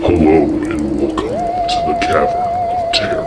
Hello and welcome to the Cavern of Terror.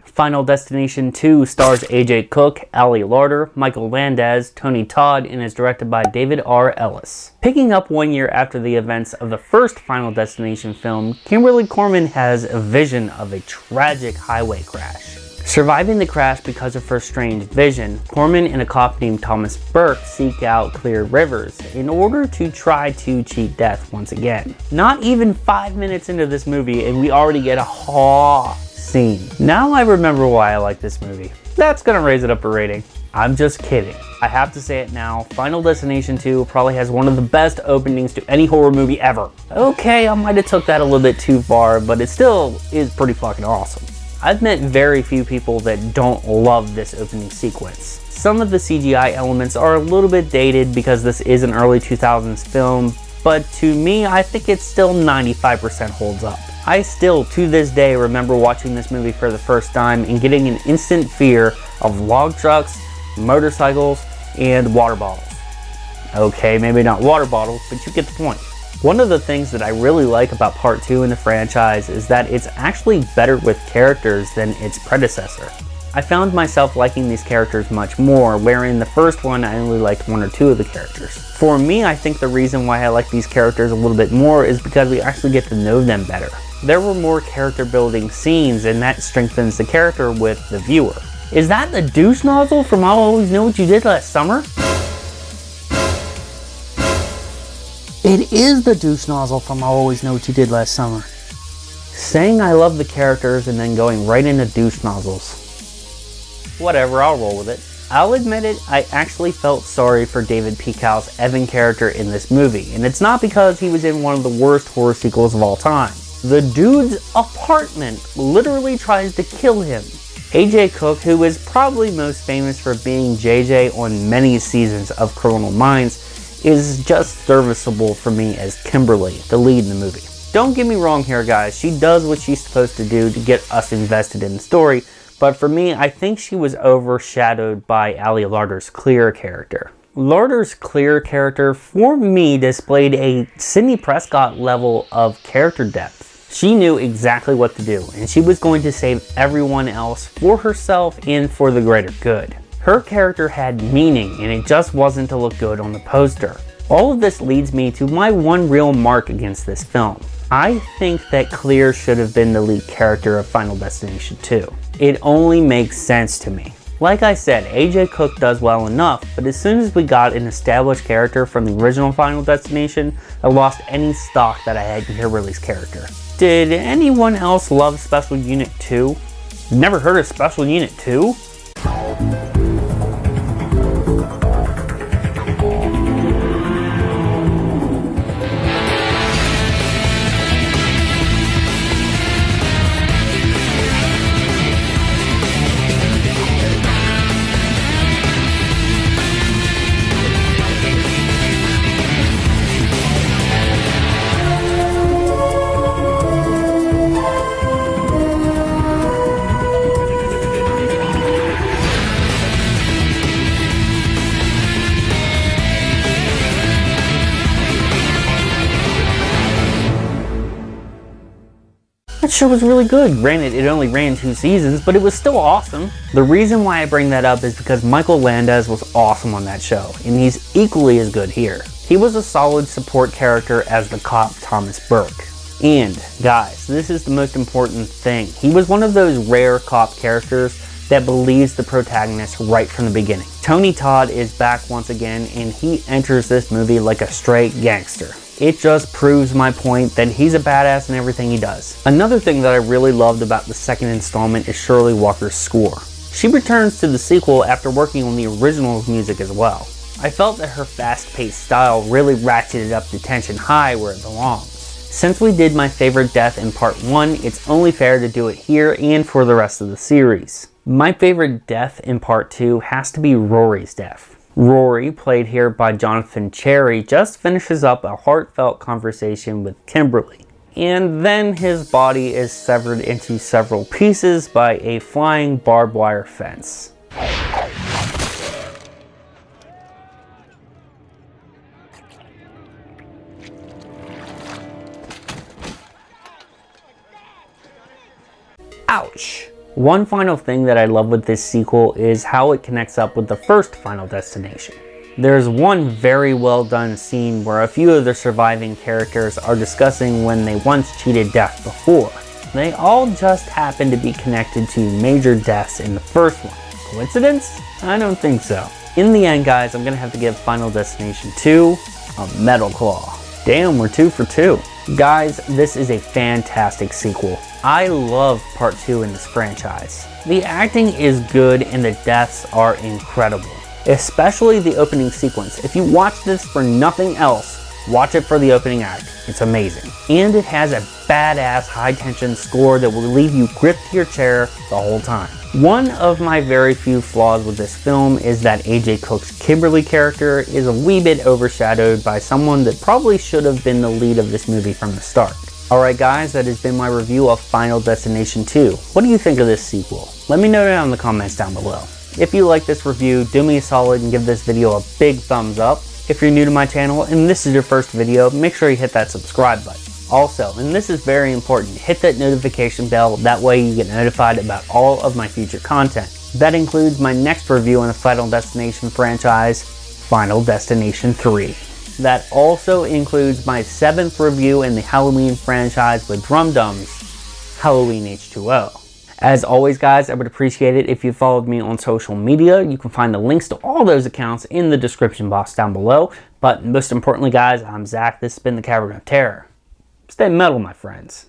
Final Destination 2 stars AJ Cook, Ali Larter, Michael Landez, Tony Todd, and is directed by David R. Ellis. Picking up 1 year after the events of the first Final Destination film, Kimberly Corman has a vision of a tragic highway crash. Surviving the crash because of her strange vision, Corman and a cop named Thomas Burke seek out Clear Rivers in order to try to cheat death once again. Not even 5 minutes into this movie and we already get a haw scene. Now I remember why I like this movie. That's gonna raise it up a rating. I'm just kidding. I have to say it now, Final Destination 2 probably has one of the best openings to any horror movie ever. Okay, I might have took that a little bit too far, but it still is pretty fucking awesome. I've met very few people that don't love this opening sequence. Some of the CGI elements are a little bit dated because this is an early 2000s film, but to me, I think it still 95% holds up. I still, to this day, remember watching this movie for the first time and getting an instant fear of log trucks, motorcycles, and water bottles. Okay, maybe not water bottles, but you get the point. One of the things that I really like about part 2 in the franchise is that it's actually better with characters than its predecessor. I found myself liking these characters much more, wherein the first one I only liked 1 or 2 of the characters. For me, I think the reason why I like these characters a little bit more is because we actually get to know them better. There were more character building scenes and that strengthens the character with the viewer. Is that the douche nozzle from I'll Always Know What You Did Last Summer? It is the douche nozzle from I'll Always Know What You Did Last Summer. Saying I love the characters and then going right into douche nozzles. Whatever, I'll roll with it. I'll admit it, I actually felt sorry for David Picow's Evan character in this movie, and it's not because he was in one of the worst horror sequels of all time. The dude's apartment literally tries to kill him. AJ Cook, who is probably most famous for being JJ on many seasons of Criminal Minds, is just serviceable for me as Kimberly, the lead in the movie. Don't get me wrong here, guys, she does what she's supposed to do to get us invested in the story, but for me, I think she was overshadowed by Ali Larter's Clear character. Larter's Clear character, for me, displayed a Sidney Prescott level of character depth. She knew exactly what to do, and she was going to save everyone else for herself and for the greater good. Her character had meaning, and it just wasn't to look good on the poster. All of this leads me to my one real mark against this film. I think that Clear should have been the lead character of Final Destination 2. It only makes sense to me. Like I said, AJ Cook does well enough, but as soon as we got an established character from the original Final Destination, I lost any stock that I had in Kimberly's character. Did anyone else love Special Unit 2? Never heard of Special Unit 2? That show was really good. Granted, it only ran 2 seasons, but it was still awesome. The reason why I bring that up is because Michael Landez was awesome on that show, and he's equally as good here. He was a solid support character as the cop Thomas Burke. And, guys, this is the most important thing. He was one of those rare cop characters that believes the protagonist right from the beginning. Tony Todd is back once again, and he enters this movie like a straight gangster. It just proves my point that he's a badass in everything he does. Another thing that I really loved about the second installment is Shirley Walker's score. She returns to the sequel after working on the original's music as well. I felt that her fast-paced style really ratcheted up the tension high where it belongs. Since we did my favorite death in part 1, it's only fair to do it here and for the rest of the series. My favorite death in part 2 has to be Rory's death. Rory, played here by Jonathan Cherry, just finishes up a heartfelt conversation with Kimberly. And then his body is severed into several pieces by a flying barbed wire fence. Ouch. One final thing that I love with this sequel is how it connects up with the first Final Destination. There's one very well done scene where a few of the surviving characters are discussing when they once cheated death before. They all just happen to be connected to major deaths in the first one. Coincidence? I don't think so. In the end, guys, I'm gonna have to give Final Destination 2 a Metal Claw. Damn, we're 2 for 2. Guys, this is a fantastic sequel. I love part 2 in this franchise. The acting is good and the deaths are incredible. Especially the opening sequence. If you watch this for nothing else, watch it for the opening act. It's amazing. And it has a badass high tension score that will leave you gripped to your chair the whole time. One of my very few flaws with this film is that AJ Cook's Kimberly character is a wee bit overshadowed by someone that probably should have been the lead of this movie from the start. Alright guys, that has been my review of Final Destination 2. What do you think of this sequel? Let me know down in the comments down below. If you like this review, do me a solid and give this video a big thumbs up. If you're new to my channel and this is your first video, make sure you hit that subscribe button. Also, and this is very important, hit that notification bell, that way you get notified about all of my future content. That includes my next review on the Final Destination franchise, Final Destination 3. That also includes my 7th review in the Halloween franchise with Drum Dum's Halloween H2O. As always guys, I would appreciate it if you followed me on social media. You can find the links to all those accounts in the description box down below. But most importantly guys, I'm Zach, this has been the Cavern of Terror. Stay metal, my friends.